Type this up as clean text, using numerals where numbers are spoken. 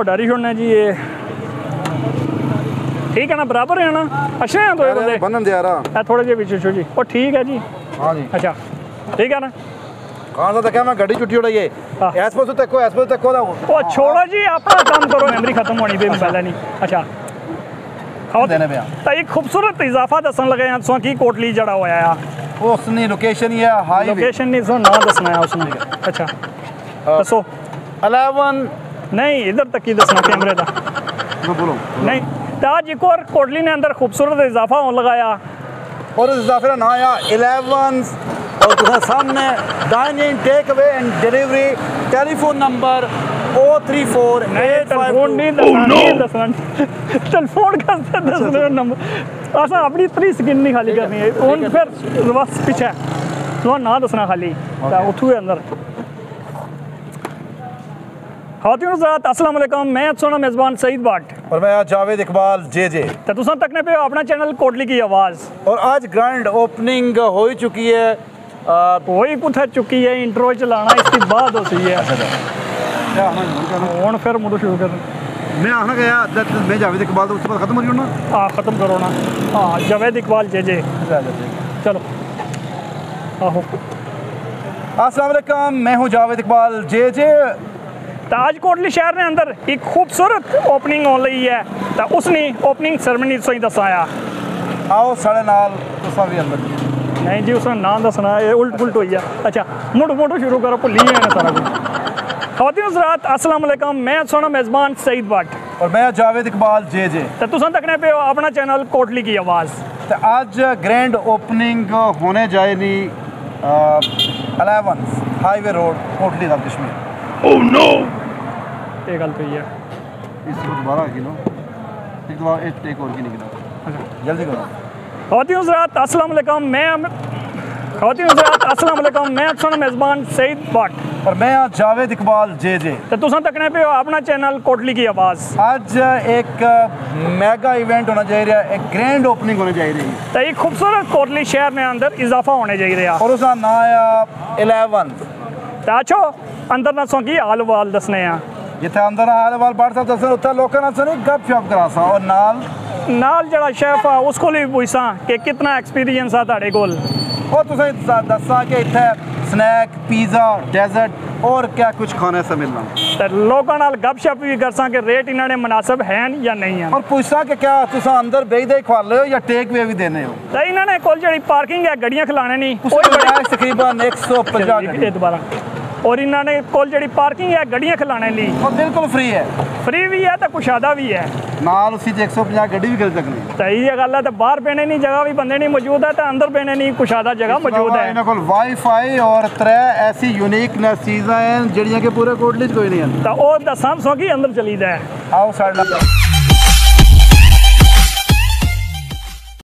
डारी छोड़ना जी ये ठीक है ना, बराबर है ना, अच्छे हैं तो बंदे बनन दे रहा थोड़े जे पीछे छो जी। और ठीक है जी, हां जी अच्छा ठीक है ना। कहां सा क्या मैं गाड़ी छुट्टी उड़ाई है एसपो तक दा ओ छोड़ो जी, अपना काम करो, मेमोरी खत्म होनी पे पहले नहीं। अच्छा खाओ देने पे तो एक खूबसूरत इजाफा दसन लगे हैं सो की कोटली जड़ा हुआ है उसने लोकेशन या हाईवे लोकेशन नहीं सो ना दसना है उसने। अच्छा दसो 11 नहीं इधर तक ही दसना कैमरे दा बोलो नहीं ताज एक और कोटली ने अंदर खूबसूरत इजाफा होने लगाया और इस इजाफे का नाम आया 11 और तुझे सामने dining take away and delivery telephone number 034 telephone नहीं दसना टेलीफोन का दसना नंबर असा अपनी इतनी स्किन नहीं खाली करनी है उन फिर बस पीछे तो ना दसना खाली उठू अंदर। खातिन हज़रात अस्सलाम वालेकुम, मैं सोना मेज़बान सईद भट्ट और मैं जावेद इकबाल जे तो तुम तकने पे अपना चैनल कोटली की आवाज़ और आज ग्रैंड ओपनिंग हो चुकी है वही कुछ चुकी है इंट्रो चलाना इसके बाद होती है हूँ फिर मुझे शुरू कर मैं आना गया मैं जावेद इकबाल उसके बाद खत्म हो ना हाँ ख़त्म करो ना हाँ जावेद इकबाल जे चलो आहो। अस्सलाम वालेकुम, मैं हूँ जावेद इकबाल जे ताज कोटली शहर ने अंदर एक खूबसूरत ओपनिंग हो रही है तो उसने ओपनिंग सेरेमनी सही दसाया आओ साढ़े नाल तुसा भी अंदर नहीं जी उसने नाम दसना ये उल्ट पुलट हुई है। अच्छा मुड़ शुरू करो भुली है सारा कुछ। खातिन हज़रात अस्सलाम वालेकुम, मैं सोना मेज़बान सईद भट्ट और मैं जावेद इकबाल जे तो तुम तकने पे अपना चैनल कोटली की आवाज़ तो आज ग्रैंड ओपनिंग होने जाएगी 11 हाईवे रोड कोटली का कश्मीर। ओह नो ये गल तो ही है इस दोबारा किलो एक बार एक टेक और की निकला। अच्छा जल्दी करो। खातिन हज़रात अस्सलाम वालेकुम, मैं सोना मेज़बान सईद भट्ट और मैं जावेद इकबाल जे तो तुम तकने पे अपना चैनल कोटली की आवाज़। आज एक मेगा इवेंट होना चाहिए, एक ग्रैंड ओपनिंग होनी चाहिए तो एक खूबसूरत कोटली शहर में अंदर इजाफा होने चाहिए और उसका नाम आया 11 तो अच्छो अंदर ना सो की हाल वाल दसने हैं जिथे अंदर हाल वाल बाहर सब दसने उत्थे लोगों ना सुनी गप शप करासा और नाल जड़ा शेफ आ उसको भी पूछसा कि कितना एक्सपीरियंस आ ताड़े कोल और तुसें दसा कि इत्थे स्नैक पिज़्ज़ा डेजर्ट और क्या कुछ खाने से मिलना तो लोगों नाल गप शप भी करसा कि रेट इन्होंने मुनासिब हैं या नहीं है और पूछसा कि क्या तुसा अंदर बेचदे खा ले हो या टेक वे भी देने हो तो इन्होंने कोल जड़ी पार्किंग है गड्डियां खिलाने नहीं तकरीबन 150 दोबारा और इन्होंने कोल जड़ी पार्किंग है गड्डियां खिलाने ली और बिल्कुल फ्री भी है तो कुशादा भी है नाल उसी 150 गड्डी भी खरीद सकनी सही है गल है तो बाहर पीने नहीं जगह भी बंदे नहीं मौजूद है तो अंदर पीने नहीं कुशादा जगह मौजूद है इन्होंने कोल वाईफाई और 3 ऐसी यूनिक चीज़ां हैं जिहड़ियां कि पूरे कोटली कोई नहीं है तो वो दसां सौ की अंदर चली जाए आओ साढ़े